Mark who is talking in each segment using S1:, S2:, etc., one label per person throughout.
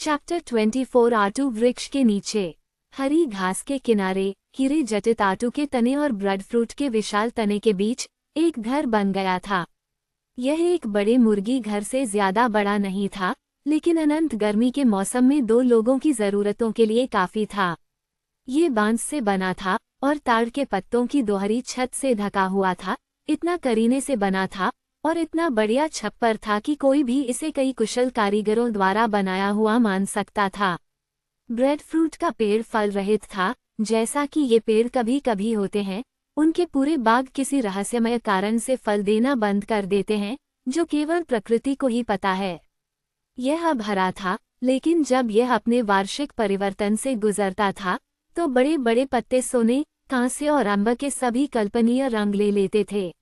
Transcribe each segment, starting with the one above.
S1: Chapter 24 आटू वृक्ष के नीचे। हरी घास के किनारे हीरे जटित आटू के तने और ब्रेड फ्रूट के विशाल तने के बीच एक घर बन गया था। यह एक बड़े मुर्गी घर से ज्यादा बड़ा नहीं था, लेकिन अनंत गर्मी के मौसम में 2 लोगों की जरूरतों के लिए काफी था। ये बांस से बना था और ताड़ के पत्तों की दोहरी छत से ढका हुआ था। इतना करीने से बना था और इतना बढ़िया छप्पर था कि कोई भी इसे कई कुशल कारीगरों द्वारा बनाया हुआ मान सकता था। ब्रेड फ्रूट का पेड़ फल रहित था, जैसा कि ये पेड़ कभी कभी होते हैं। उनके पूरे बाग किसी रहस्यमय कारण से फल देना बंद कर देते हैं, जो केवल प्रकृति को ही पता है। यह अब हरा था, लेकिन जब यह अपने वार्षिक परिवर्तन से गुजरता था तो बड़े बड़े पत्ते सोने, कांसे और अंबर के सभी कल्पनीय रंग ले लेते थे।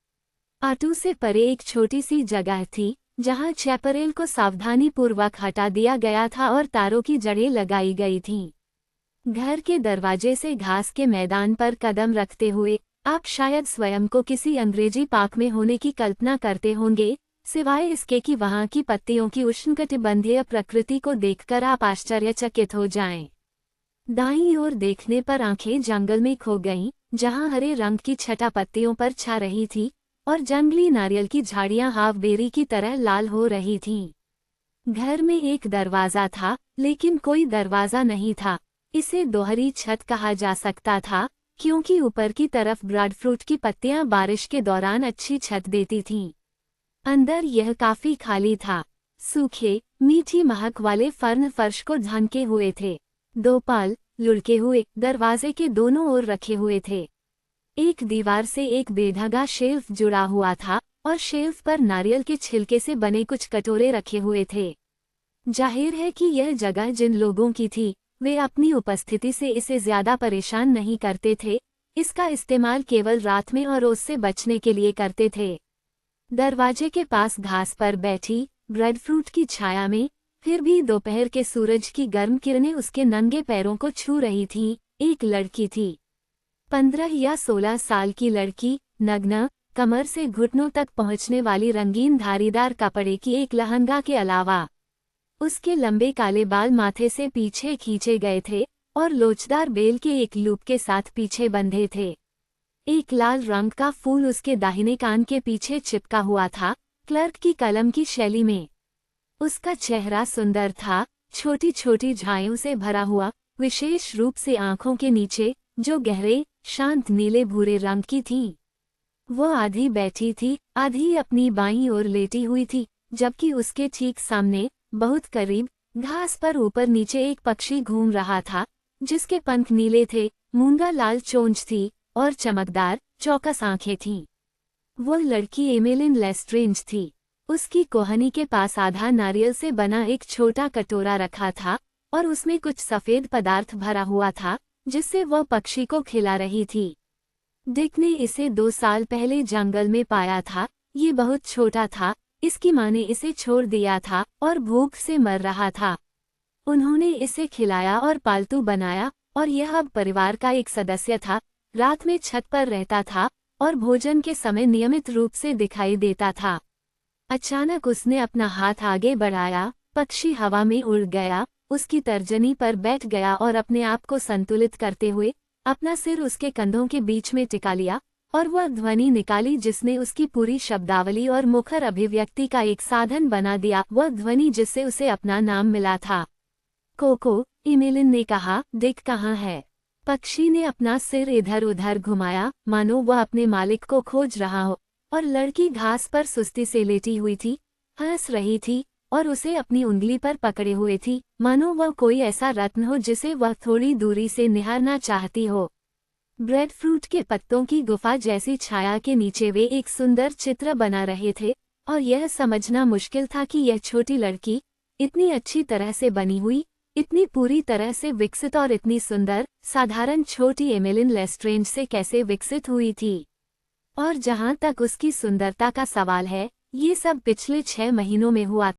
S1: आटू से परे एक छोटी सी जगह थी, जहां चैपरेल को सावधानीपूर्वक हटा दिया गया था और तारों की जड़ें लगाई गई थीं। घर के दरवाजे से घास के मैदान पर कदम रखते हुए आप शायद स्वयं को किसी अंग्रेजी पार्क में होने की कल्पना करते होंगे, सिवाय इसके कि वहां की पत्तियों की उष्णकटिबंधीय प्रकृति को देखकर आप आश्चर्यचकित हो जाएं। दाईं ओर देखने पर आंखें जंगल में खो गईं, जहां हरे रंग की छटा पत्तियों पर छा रही थी और जंगली नारियल की झाड़ियां हाफ बेरी की तरह लाल हो रही थीं। घर में एक दरवाजा था, लेकिन कोई दरवाजा नहीं था। इसे दोहरी छत कहा जा सकता था, क्योंकि ऊपर की तरफ ब्रेड फ्रूट की पत्तियां बारिश के दौरान अच्छी छत देती थीं। अंदर यह काफी खाली था। सूखे, मीठी महक वाले फर्न फर्श को ढांके हुए थे। 2 पाल लुढ़के हुए दरवाजे के दोनों ओर रखे हुए थे। एक दीवार से एक बेढंगा शेल्फ जुड़ा हुआ था और शेल्फ पर नारियल के छिलके से बने कुछ कटोरे रखे हुए थे। जाहिर है कि यह जगह जिन लोगों की थी, वे अपनी उपस्थिति से इसे ज्यादा परेशान नहीं करते थे। इसका इस्तेमाल केवल रात में और ओस से बचने के लिए करते थे। दरवाजे के पास घास पर बैठी ब्रेड फ्रूट की छाया में फिर भी दोपहर के सूरज की गर्म किरणें उसके नंगे पैरों को छू रही थीं, एक लड़की थी। 15 या 16 साल की लड़की, नग्न, कमर से घुटनों तक पहुंचने वाली रंगीन धारीदार कपड़े की एक लहंगा के अलावा उसके लंबे काले बाल माथे से पीछे खींचे गए थे और लोचदार बेल के एक लूप के साथ पीछे बंधे थे। एक लाल रंग का फूल उसके दाहिने कान के पीछे चिपका हुआ था, क्लर्क की कलम की शैली में। उसका चेहरा सुंदर था, छोटी छोटी झाइयों से भरा हुआ, विशेष रूप से आंखों के नीचे, जो गहरे शांत नीले भूरे रंग की थीं। वो आधी बैठी थी, आधी अपनी बाईं ओर लेटी हुई थी, जबकि उसके ठीक सामने, बहुत करीब, घास पर ऊपर नीचे एक पक्षी घूम रहा था, जिसके पंख नीले थे, मूंगा लाल चोंच थी और चमकदार, चौकस आंखें थीं। वो लड़की एमेलिन लेस्ट्रेंज थी। उसकी कोहनी के पास आधा नारियल से बना एक छोटा कटोरा रखा था और उसमें कुछ सफेद पदार्थ भरा हुआ था, जिससे वह पक्षी को खिला रही थी। डिक ने इसे 2 साल पहले जंगल में पाया था। ये बहुत छोटा था, इसकी माँ ने इसे छोड़ दिया था और भूख से मर रहा था। उन्होंने इसे खिलाया और पालतू बनाया और यह अब परिवार का एक सदस्य था। रात में छत पर रहता था और भोजन के समय नियमित रूप से दिखाई देता था। अचानक उसने अपना हाथ आगे बढ़ाया, पक्षी हवा में उड़ गया, उसकी तर्जनी पर बैठ गया और अपने आप को संतुलित करते हुए अपना सिर उसके कंधों के बीच में टिका लिया और वह ध्वनि निकाली जिसने उसकी पूरी शब्दावली और मुखर अभिव्यक्ति का एक साधन बना दिया, वह ध्वनि जिससे उसे अपना नाम मिला था। कोको, एमेलिन ने कहा, डिक कहाँ है? पक्षी ने अपना सिर इधर उधर घुमाया, मानो वह अपने मालिक को खोज रहा हो, और लड़की घास पर सुस्ती से लेटी हुई थी, हंस रही थी और उसे अपनी उंगली पर पकड़े हुए थी, मानो वह कोई ऐसा रत्न हो जिसे वह थोड़ी दूरी से निहारना चाहती हो। ब्रेड फ्रूट के पत्तों की गुफा जैसी छाया के नीचे वे एक सुंदर चित्र बना रहे थे और यह समझना मुश्किल था कि यह छोटी लड़की इतनी अच्छी तरह से बनी हुई, इतनी पूरी तरह से विकसित और इतनी सुंदर, साधारण छोटी एमेलिन लेस्ट्रेंज से कैसे विकसित हुई थी। और जहां तक उसकी सुंदरता का सवाल है, ये सब पिछले 6 महीनों में हुआ